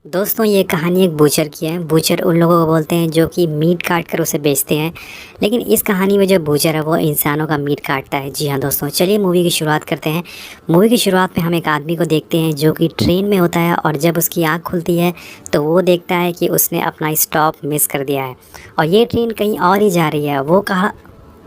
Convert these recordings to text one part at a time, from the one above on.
दोस्तों ये कहानी एक बूचर की है। बूचर उन लोगों को बोलते हैं जो कि मीट काट कर उसे बेचते हैं। लेकिन इस कहानी में जो बूचर है वो इंसानों का मीट काटता है। जी हाँ दोस्तों, चलिए मूवी की शुरुआत करते हैं। मूवी की शुरुआत में हम एक आदमी को देखते हैं जो कि ट्रेन में होता है और जब उसकी आँख खुलती है तो वो देखता है कि उसने अपना स्टॉप मिस कर दिया है और ये ट्रेन कहीं और ही जा रही है।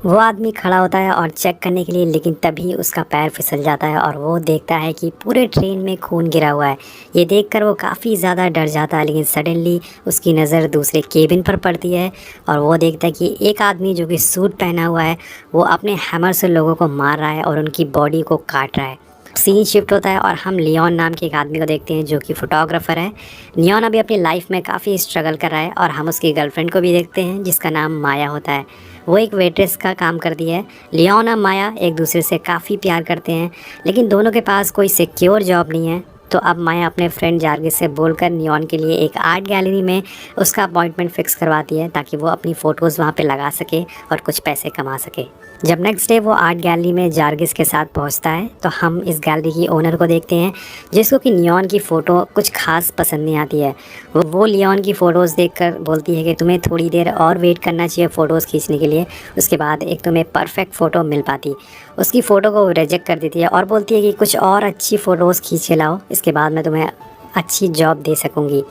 वो आदमी खड़ा होता है और चेक करने के लिए, लेकिन तभी उसका पैर फिसल जाता है और वो देखता है कि पूरे ट्रेन में खून गिरा हुआ है। ये देखकर वो काफ़ी ज़्यादा डर जाता है, लेकिन सडनली उसकी नज़र दूसरे केबिन पर पड़ती है और वो देखता है कि एक आदमी जो कि सूट पहना हुआ है वो अपने हैमर से लोगों को मार रहा है और उनकी बॉडी को काट रहा है। सीन शिफ्ट होता है और हम लियोन नाम के एक आदमी को देखते हैं जो कि फ़ोटोग्राफ़र है। लियोन अभी अपनी लाइफ में काफ़ी स्ट्रगल कर रहा है और हम उसकी गर्लफ्रेंड को भी देखते हैं जिसका नाम माया होता है। वो एक वेट्रेस का काम करती है। लियोन और माया एक दूसरे से काफ़ी प्यार करते हैं, लेकिन दोनों के पास कोई सिक्योर जॉब नहीं है। तो अब माया अपने फ्रेंड जार्गिस से बोलकर लियोन के लिए एक आर्ट गैलरी में उसका अपॉइंटमेंट फ़िक्स करवाती है ताकि वो अपनी फ़ोटोज़ वहाँ पे लगा सके और कुछ पैसे कमा सके। जब नेक्स्ट डे वो आर्ट गैलरी में जार्गिस के साथ पहुँचता है तो हम इस गैलरी की ओनर को देखते हैं जिसको कि लियोन की फ़ोटो कुछ खास पसंद नहीं आती है। वो लियोन की फ़ोटोज़ देखकर बोलती है कि तुम्हें थोड़ी देर और वेट करना चाहिए फ़ोटोज़ खींचने के लिए, उसके बाद एक तुम्हें परफेक्ट फ़ोटो मिल पाती। उसकी फ़ोटो को रिजेक्ट कर देती है और बोलती है कि कुछ और अच्छी फ़ोटोज़ खींच के लाओ, इसके बाद मैं तुम्हें अच्छी जॉब दे सकूँगी।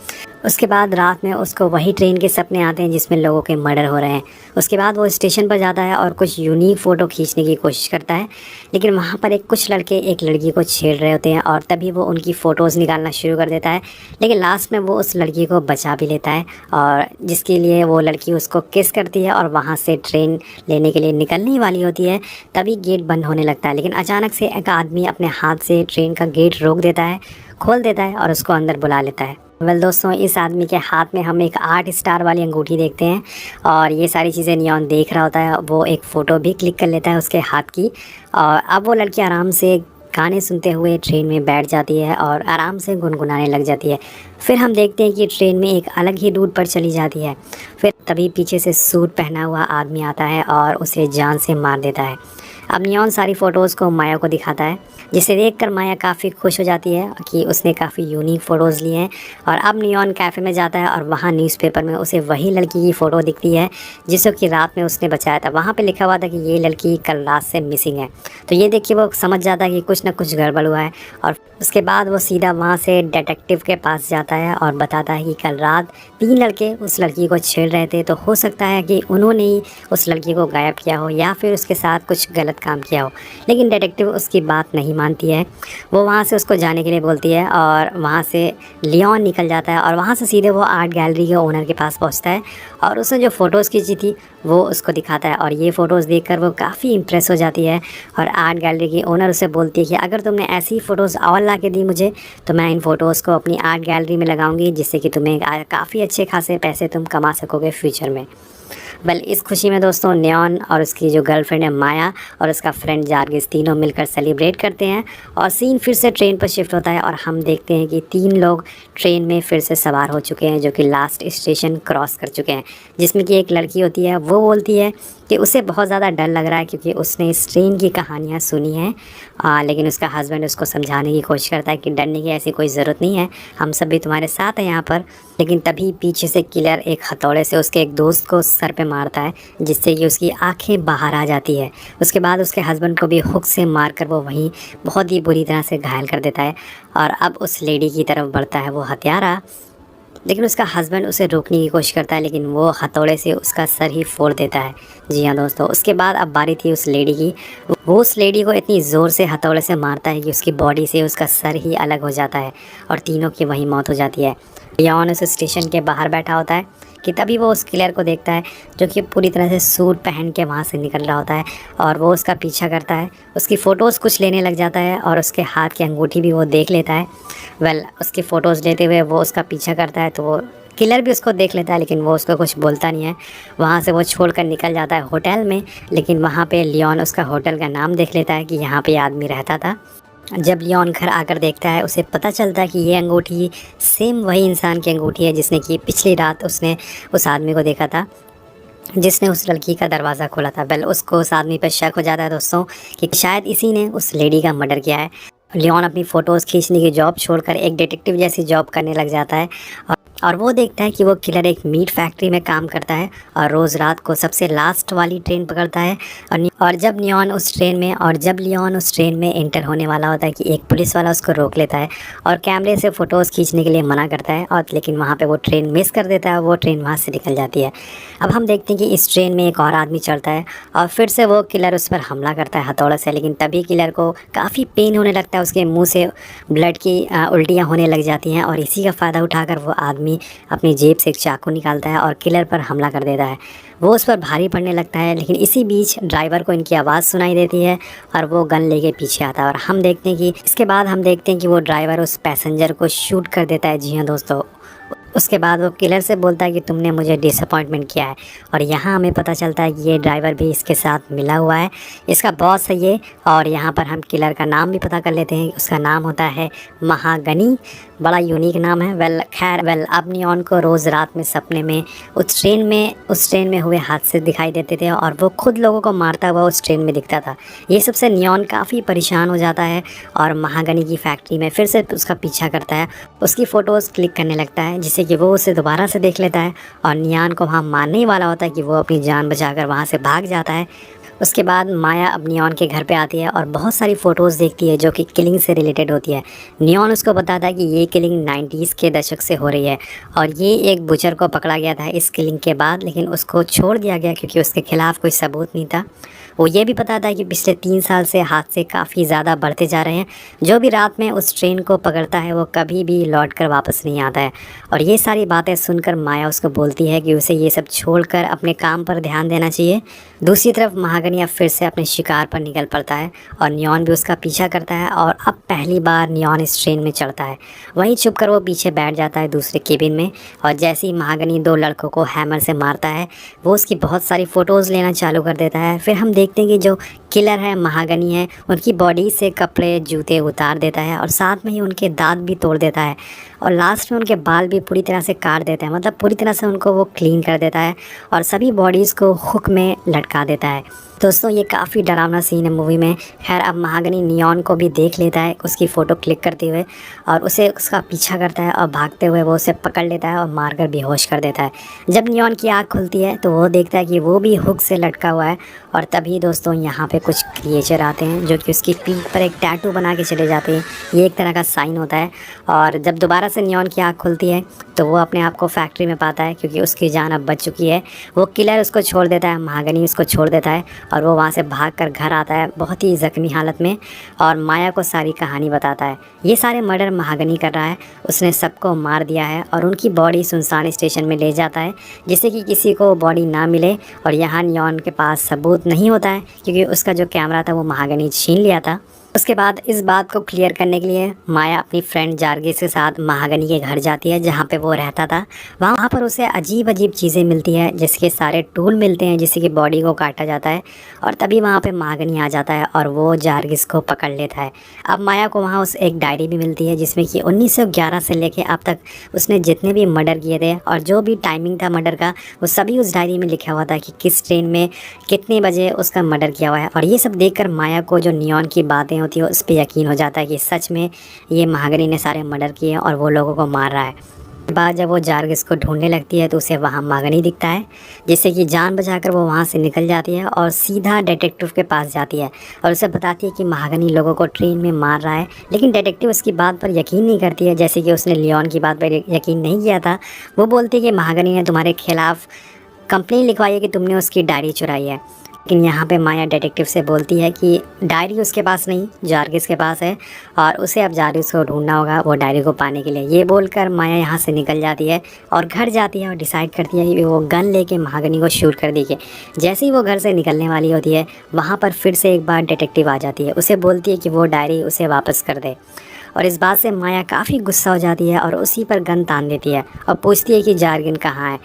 उसके बाद रात में उसको वही ट्रेन के सपने आते हैं जिसमें लोगों के मर्डर हो रहे हैं। उसके बाद वो स्टेशन पर जाता है और कुछ यूनिक फ़ोटो खींचने की कोशिश करता है, लेकिन वहाँ पर कुछ लड़के एक लड़की को छेड़ रहे होते हैं और तभी वो उनकी फ़ोटोज़ निकालना शुरू कर देता है। लेकिन लास्ट में वो उस लड़की को बचा भी लेता है और जिसके लिए वो लड़की उसको किस करती है और वहाँ से ट्रेन लेने के लिए निकलने ही वाली होती है। तभी गेट बंद होने लगता है, लेकिन अचानक से एक आदमी अपने हाथ से ट्रेन का गेट रोक देता है, खोल देता है और उसको अंदर बुला लेता है। दोस्तों, इस आदमी के हाथ में हम एक 8 स्टार वाली अंगूठी देखते हैं और ये सारी चीज़ें लियोन देख रहा होता है। वो एक फ़ोटो भी क्लिक कर लेता है उसके हाथ की और अब वो लड़की आराम से गाने सुनते हुए ट्रेन में बैठ जाती है और आराम से गुनगुनाने लग जाती है। फिर हम देखते हैं कि ट्रेन में एक अलग ही रूट पर चली जाती है। फिर तभी पीछे से सूट पहना हुआ आदमी आता है और उसे जान से मार देता है। अब लियोन सारी फ़ोटोज़ को माया को दिखाता है, जिसे देखकर माया काफ़ी खुश हो जाती है कि उसने काफ़ी यूनिक फ़ोटोज़ लिए हैं। और अब लियोन कैफ़े में जाता है और वहाँ न्यूज़पेपर में उसे वही लड़की की फ़ोटो दिखती है जिसको कि रात में उसने बचाया था। वहाँ पे लिखा हुआ था कि ये लड़की कल रात से मिसिंग है। तो ये देख के वो समझ जाता है कि कुछ ना कुछ गड़बड़ हुआ है और उसके बाद वो सीधा वहाँ से डिटेक्टिव के पास जाता है और बताता है कि कल रात 3 लड़के उस लड़की को छेड़ रहे थे, तो हो सकता है कि उन्होंने ही उस लड़की को गायब किया हो या फिर उसके साथ कुछ गलत काम किया हो। लेकिन डिटेक्टिव उसकी बात नहीं मानती है। वो वहाँ से उसको जाने के लिए बोलती है और वहाँ से लियोन निकल जाता है और वहाँ से सीधे वो आर्ट गैलरी के ओनर के पास पहुँचता है और उसने जो फ़ोटोज़ खींची थी वो उसको दिखाता है और ये फ़ोटोज़ देखकर वो काफ़ी इम्प्रेस हो जाती है। और आर्ट गैलरी की ओनर उसे बोलती है कि अगर तुमने ऐसी फ़ोटोज़ और ला के दी मुझे तो मैं इन फ़ोटोज़ को अपनी आर्ट गैलरी में लगाऊंगी, जिससे कि तुम्हें काफ़ी अच्छे खासे पैसे तुम कमा सकोगे फ्यूचर में। इस खुशी में दोस्तों लियोन और उसकी जो गर्लफ्रेंड है माया और उसका फ्रेंड जार्गिस तीनों मिलकर सेलिब्रेट करते हैं और सीन फिर से ट्रेन पर शिफ्ट होता है और हम देखते हैं कि 3 लोग ट्रेन में फिर से सवार हो चुके हैं जो कि लास्ट स्टेशन क्रॉस कर चुके हैं। जिसमें कि एक लड़की होती है, वो बोलती है कि उसे बहुत ज़्यादा डर लग रहा है क्योंकि उसने इस ट्रेन की कहानियाँ सुनी हैं। लेकिन उसका हस्बैंड उसको समझाने की कोशिश करता है कि डरने की ऐसी कोई ज़रूरत नहीं है, हम सब भी तुम्हारे साथ हैं यहाँ पर। लेकिन तभी पीछे से किलर एक हथौड़े से उसके एक दोस्त को सर पे मारता है, जिससे कि उसकी आंखें बाहर आ जाती है। उसके बाद उसके हस्बैंड को भी हुक से मारकर वो वहीं बहुत ही बुरी तरह से घायल कर देता है और अब उस लेडी की तरफ बढ़ता है वो हत्यारा। लेकिन उसका हस्बैंड उसे रोकने की कोशिश करता है, लेकिन वो हथौड़े से उसका सर ही फोड़ देता है। जी हाँ दोस्तों, उसके बाद अब बारी थी उस लेडी की। वो उस लेडी को इतनी ज़ोर से हथौड़े से मारता है कि उसकी बॉडी से उसका सर ही अलग हो जाता है और तीनों की वहीं मौत हो जाती है। लियोन उस स्टेशन के बाहर बैठा होता है कि तभी वो उस किलर को देखता है जो कि पूरी तरह से सूट पहन के वहाँ से निकल रहा होता है और वो उसका पीछा करता है। उसकी फ़ोटोज़ कुछ लेने लग जाता है और उसके हाथ की अंगूठी भी वो देख लेता है। उसकी फ़ोटोज़ लेते हुए वो उसका पीछा करता है तो वो किलर भी उसको देख लेता है, लेकिन वो उसको कुछ बोलता नहीं है। वहाँ से वो छोड़कर निकल जाता है होटल में, लेकिन वहाँ पे लियोन उसका होटल का नाम देख लेता है कि यहाँ पे आदमी रहता था। जब लियोन घर आकर देखता है उसे पता चलता है कि ये अंगूठी सेम वही इंसान की अंगूठी है जिसने कि पिछली रात उसने उस आदमी को देखा था जिसने उस लड़की का दरवाज़ा खोला था। उसको उस आदमी पर शक हो जाता है दोस्तों कि शायद इसी ने उस लेडी का मर्डर किया है। लियोन अपनी फ़ोटोज़ खींचने की जॉब छोड़कर एक डिटेक्टिव जैसी जॉब करने लग जाता है और वो देखता है कि वो किलर एक मीट फैक्ट्री में काम करता है और रोज़ रात को सबसे लास्ट वाली ट्रेन पकड़ता है। और जब लियोन उस ट्रेन में एंटर होने वाला होता है कि एक पुलिस वाला उसको रोक लेता है और कैमरे से फ़ोटोज़ खींचने के लिए मना करता है, और लेकिन वहाँ पे वो ट्रेन मिस कर देता है, वो ट्रेन वहाँ से निकल जाती है। अब हम देखते हैं कि इस ट्रेन में एक और आदमी चढ़ता है और फिर से वो किलर उस पर हमला करता है हथौड़े से, लेकिन तभी किलर को काफ़ी पेन होने लगता है, उसके मुँह से ब्लड की उल्टियाँ होने लग जाती हैं, और इसी का फ़ायदा उठाकर वो आदमी अपनी जेब से एक चाकू निकालता है और किलर पर हमला कर देता है। वो उस पर भारी पड़ने लगता है, लेकिन इसी बीच ड्राइवर को इनकी आवाज़ सुनाई देती है और वो गन लेके पीछे आता है। और हम देखते हैं कि इसके बाद हम देखते हैं कि वो ड्राइवर उस पैसेंजर को शूट कर देता है। जी हाँ दोस्तों, उसके बाद वो किलर से बोलता है कि तुमने मुझे डिसअपॉइंटमेंट किया है। और यहाँ हमें पता चलता है कि ये ड्राइवर भी इसके साथ मिला हुआ है, इसका बॉस है ये। और यहाँ पर हम किलर का नाम भी पता कर लेते हैं, उसका नाम होता है महागनी। बड़ा यूनिक नाम है। वेल अब नियॉन को रोज़ रात में सपने में उस ट्रेन में हुए हादसे दिखाई देते थे और वो खुद लोगों को मारता हुआ उस ट्रेन में दिखता था। ये सबसे नियॉन काफ़ी परेशान हो जाता है और महागनी की फैक्ट्री में फिर से उसका पीछा करता है, उसकी फ़ोटोज़ क्लिक करने लगता है, जिससे कि वो उसे दोबारा से देख लेता है और नियॉन को वहाँ मारने ही वाला होता है कि वो अपनी जान बचाकर वहाँ से भाग जाता है। उसके बाद माया अब नियॉन के घर पे आती है और बहुत सारी फ़ोटोज़ देखती है जो कि किलिंग से रिलेटेड होती है। नियॉन उसको बताता है कि ये किलिंग 90s के दशक से हो रही है और ये एक बुचर को पकड़ा गया था इस किलिंग के बाद, लेकिन उसको छोड़ दिया गया क्योंकि उसके खिलाफ़ कोई सबूत नहीं था। वो ये भी बताता है कि पिछले 3 साल से हादसे काफ़ी ज़्यादा बढ़ते जा रहे हैं। जो भी रात में उस ट्रेन को पकड़ता है वो कभी भी लौट कर वापस नहीं आता है। और ये सारी बातें सुनकर माया उसको बोलती है कि उसे ये सब छोड़कर अपने काम पर ध्यान देना चाहिए। दूसरी तरफ महागनी अब फिर से अपने शिकार पर निकल पड़ता है और नियॉन भी उसका पीछा करता है और अब पहली बार नियॉन इस ट्रेन में चढ़ता है। वहीं छुपकर वो पीछे बैठ जाता है दूसरे केबिन में, और जैसे ही महागनी 2 लड़कों को हैमर से मारता है वो उसकी बहुत सारी फ़ोटोज़ लेना चालू कर देता है। फिर हम देखते हैं कि जो किलर है महागनी है, उनकी बॉडी से कपड़े जूते उतार देता है और साथ में ही उनके दांत भी तोड़ देता है और लास्ट में उनके बाल भी पूरी तरह से काट देता है, मतलब पूरी तरह से उनको वो क्लीन कर देता है और सभी बॉडीज़ को हुक में लटका देता है। दोस्तों ये काफ़ी डरावना सीन है मूवी में। खैर अब महागनी नियॉन को भी देख लेता है उसकी फ़ोटो क्लिक करते हुए और उसे उसका पीछा करता है और भागते हुए वो उसे पकड़ लेता है और मारकर बेहोश कर देता है। जब नियॉन की आँख खुलती है तो वो देखता है कि वो भी हुक से लटका हुआ है और तभी दोस्तों यहाँ पे कुछ क्रिएचर आते हैं जो कि उसकी पीठ पर एक टैटू बना के चले जाते हैं। ये एक तरह का साइन होता है। और जब दोबारा से नियॉन की आँख खुलती है तो वो अपने आप को फैक्ट्री में पाता है क्योंकि उसकी जान अब बच चुकी है। वो किलर उसको छोड़ देता है, महागनी उसको छोड़ देता है और वो वहाँ से भागकर घर आता है बहुत ही ज़ख्मी हालत में और माया को सारी कहानी बताता है। ये सारे मर्डर महागनी कर रहा है, उसने सबको मार दिया है और उनकी बॉडी सुनसान स्टेशन में ले जाता है जिससे कि किसी को बॉडी ना मिले। और यहाँ नियॉन के पास सबूत नहीं होता है क्योंकि उसका जो कैमरा था वो महागनी छीन लिया था। उसके बाद इस बात को क्लियर करने के लिए माया अपनी फ्रेंड जार्गिस के साथ महागनी के घर जाती है जहाँ पे वो रहता था। वहाँ पर उसे अजीब अजीब चीज़ें मिलती है, जिसके सारे टूल मिलते हैं जिससे कि बॉडी को काटा जाता है। और तभी वहाँ पे महागनी आ जाता है और वो जार्गिस को पकड़ लेता है। अब माया को वहाँ उस एक डायरी भी मिलती है जिसमें कि 1911 से लेके अब तक उसने जितने भी मर्डर किए थे और जो भी टाइमिंग था मर्डर का वो सभी उस डायरी में लिखा हुआ था कि किस ट्रेन में कितने बजे उसका मर्डर किया हुआ है। और ये सब देखकर माया को जो नियॉन की बातें होती है उस पर यकीन हो जाता है कि सच में ये महागनी ने सारे मर्डर किए और वो लोगों को मार रहा है। बाद जब वो जार्गिस को ढूंढने लगती है तो उसे वहाँ महागनी दिखता है, जिससे कि जान बचाकर वो वहाँ से निकल जाती है और सीधा डिटेक्टिव के पास जाती है और उसे बताती है कि महागनी लोगों को ट्रेन में मार रहा है। लेकिन डिटेक्टिव उसकी बात पर यकीन नहीं करती है, जैसे कि उसने लियोन की बात पर यकीन नहीं किया था। वो बोलती है कि महागनी ने तुम्हारे खिलाफ़ कंप्लेन लिखवाई है कि तुमने उसकी डायरी चुराई है। लेकिन यहाँ पे माया डिटेक्टिव से बोलती है कि डायरी उसके पास नहीं, जार्गिस के पास है और उसे अब जार्गिस को ढूंढना होगा वो डायरी को पाने के लिए। ये बोलकर माया यहाँ से निकल जाती है और घर जाती है और डिसाइड करती है कि वो गन लेके महागनी को शूट कर देगी। जैसे ही वो घर से निकलने वाली होती है वहाँ पर फिर से एक बार डिटेक्टिव आ जाती है, उसे बोलती है कि वो डायरी उसे वापस कर दे। और इस बात से माया काफ़ी गुस्सा हो जाती है और उसी पर गन तान देती है और पूछती है कि जार्गिन कहाँ है।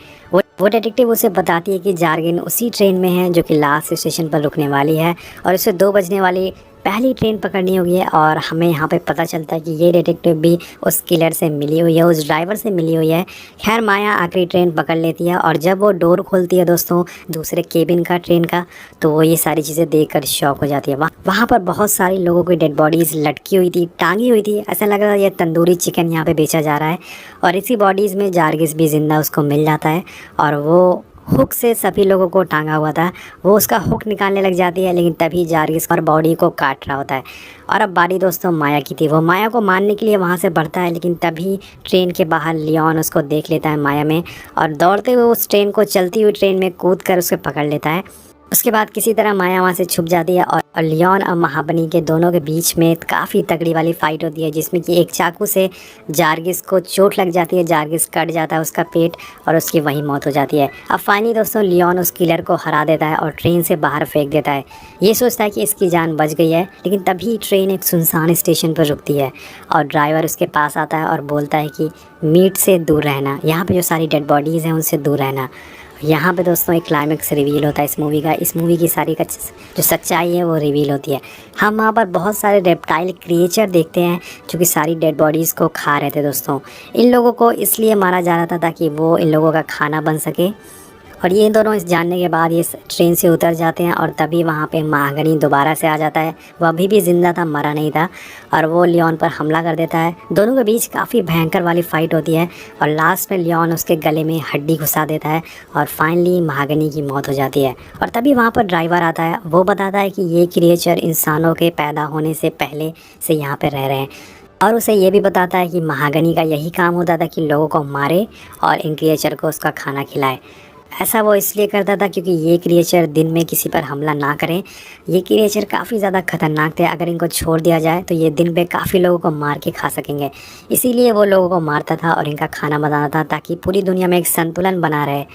वो डिटेक्टिव उसे बताती है कि जार्गिन उसी ट्रेन में है जो कि लास्ट स्टेशन पर रुकने वाली है और उसे 2 बजने वाली पहली ट्रेन पकड़नी होगी और हमें यहाँ पे पता चलता है कि ये डिटेक्टिव भी उस किलर से मिली हुई है, उस ड्राइवर से मिली हुई है। खैर माया आखिरी ट्रेन पकड़ लेती है और जब वो डोर खोलती है दोस्तों दूसरे केबिन का ट्रेन का, तो वो ये सारी चीज़ें देखकर शॉक हो जाती है। वहाँ पर बहुत सारे लोगों की डेड बॉडीज़ लटकी हुई थी, टांगी हुई थी। ऐसा लग रहा था ये तंदूरी चिकन यहाँ पे बेचा जा रहा है। और इसी बॉडीज़ में जारगिस भी ज़िंदा उसको मिल जाता है और वो हुक से सभी लोगों को टांगा हुआ था, वो उसका हुक निकालने लग जाती है, लेकिन तभी जारगिस और बॉडी को काट रहा होता है। और अब बारी दोस्तों माया की थी। वो माया को मारने के लिए वहाँ से बढ़ता है, लेकिन तभी ट्रेन के बाहर लियोन उसको देख लेता है माया में और दौड़ते हुए उस ट्रेन को, चलती हुई ट्रेन में कूद कर उसे पकड़ लेता है। उसके बाद किसी तरह माया वहाँ से छुप जाती है और लियोन और महाबनी के दोनों के बीच में काफ़ी तगड़ी वाली फाइट होती है, जिसमें कि एक चाकू से जारगिस को चोट लग जाती है, जारगिस कट जाता है उसका पेट और उसकी वहीं मौत हो जाती है। अब फाइनली दोस्तों लियोन उस किलर को हरा देता है और ट्रेन से बाहर फेंक देता है। ये सोचता है कि इसकी जान बच गई है, लेकिन तभी ट्रेन एक सुनसान स्टेशन पर रुकती है और ड्राइवर उसके पास आता है और बोलता है कि मीट से दूर रहना, यहाँ पर जो सारी डेड बॉडीज़ हैं उनसे दूर रहना। यहाँ पे दोस्तों एक क्लाइमेक्स रिवील होता है इस मूवी का। इस मूवी की सारी जो सच्चाई है वो रिवील होती है। हम वहाँ पर बहुत सारे रेप्टाइल क्रिएचर देखते हैं जो कि सारी डेड बॉडीज़ को खा रहे थे दोस्तों। इन लोगों को इसलिए मारा जा रहा था ताकि वो इन लोगों का खाना बन सके। और ये दोनों इस जानने के बाद ये ट्रेन से उतर जाते हैं और तभी वहाँ पे महागनी दोबारा से आ जाता है। वो अभी भी ज़िंदा था, मरा नहीं था, और वो लियोन पर हमला कर देता है। दोनों के बीच काफ़ी भयंकर वाली फ़ाइट होती है और लास्ट में लियोन उसके गले में हड्डी घुसा देता है और फाइनली महागनी की मौत हो जाती है। और तभी वहाँ पर ड्राइवर आता है, वो बताता है कि ये क्रिएचर इंसानों के पैदा होने से पहले से यहाँ पर रह रहे हैं और उसे ये भी बताता है कि महागनी का यही काम होता था कि लोगों को मारे और इन क्रिएचर को उसका खाना खिलाए। ऐसा वो इसलिए करता था क्योंकि ये क्रिएचर दिन में किसी पर हमला ना करें। ये क्रिएचर काफ़ी ज़्यादा खतरनाक थे, अगर इनको छोड़ दिया जाए तो ये दिन में काफ़ी लोगों को मार के खा सकेंगे। इसीलिए वो लोगों को मारता था और इनका खाना बनाता था ताकि पूरी दुनिया में एक संतुलन बना रहे।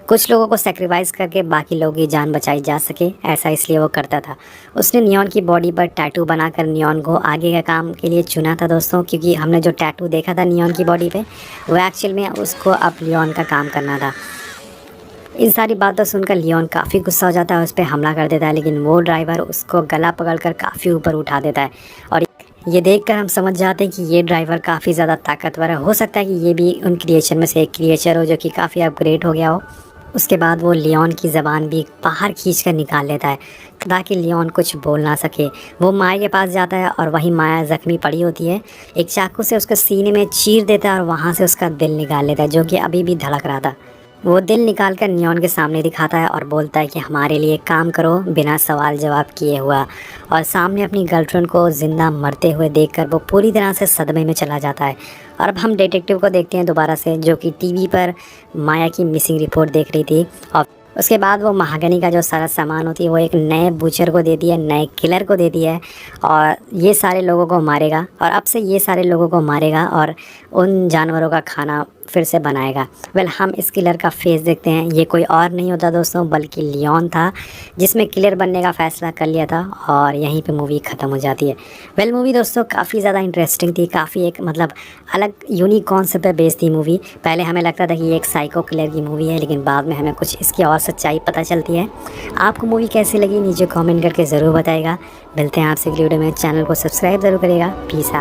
कुछ लोगों को सेक्रीफाइस करके बाकी लोगों की जान बचाई जा सके, ऐसा इसलिए वो करता था। उसने नियॉन की बॉडी पर टैटू बनाकर नियॉन को आगे के काम के लिए चुना था दोस्तों, क्योंकि हमने जो टैटू देखा था नियॉन की बॉडी पे वो एक्चुअल में उसको अब लियोन का काम करना था। इन सारी बातों सुनकर लियोन काफ़ी गुस्सा हो जाता है, उस पर हमला कर देता है, लेकिन वो ड्राइवर उसको गला पकड़कर काफ़ी ऊपर उठा देता है। और ये देखकर हम समझ जाते हैं कि ये ड्राइवर काफ़ी ज़्यादा ताकतवर है। हो सकता है कि ये भी उन क्रिएचर में से एक क्रिएचर हो जो कि काफ़ी अपग्रेड हो गया हो। उसके बाद वो लियोन की ज़बान भी बाहर खींचकर निकाल लेता है ताकि लियोन कुछ बोल ना सके। वो माया के पास जाता है और वहीं माया ज़ख्मी पड़ी होती है, एक चाकू से उसके सीने में चीर देता है और वहाँ से उसका दिल निकाल लेता है जो कि अभी भी धड़क रहा था। वो दिल निकाल कर नियॉन के सामने दिखाता है और बोलता है कि हमारे लिए काम करो बिना सवाल जवाब किए हुआ। और सामने अपनी गर्लफ्रेंड को ज़िंदा मरते हुए देखकर वो पूरी तरह से सदमे में चला जाता है। और अब हम डिटेक्टिव को देखते हैं दोबारा से, जो कि टीवी पर माया की मिसिंग रिपोर्ट देख रही थी। और उसके बाद वो महागनी का जो सारा सामान होती है वो एक नए बूचर को देती है, नए किलर को देती है और ये सारे लोगों को मारेगा। और अब से ये सारे लोगों को मारेगा और उन जानवरों का खाना फिर से बनाएगा। हम इस किलर का फेस देखते हैं। ये कोई और नहीं होता दोस्तों बल्कि लियोन था, जिसमें किलर बनने का फ़ैसला कर लिया था और यहीं पे मूवी ख़त्म हो जाती है। मूवी दोस्तों काफ़ी ज़्यादा इंटरेस्टिंग थी, काफ़ी एक मतलब अलग यूनिक कॉन्सेप्ट पे बेस्ड थी मूवी। पहले हमें लगता था कि ये एक साइको किलर की मूवी है, लेकिन बाद में हमें कुछ इसकी और सच्चाई पता चलती है। आपको मूवी कैसी लगी नीचे कॉमेंट करके ज़रूर बताइएगा। मिलते हैं आपसे अगली वीडियो में। चैनल को सब्सक्राइब ज़रूर करिएगा। पीस।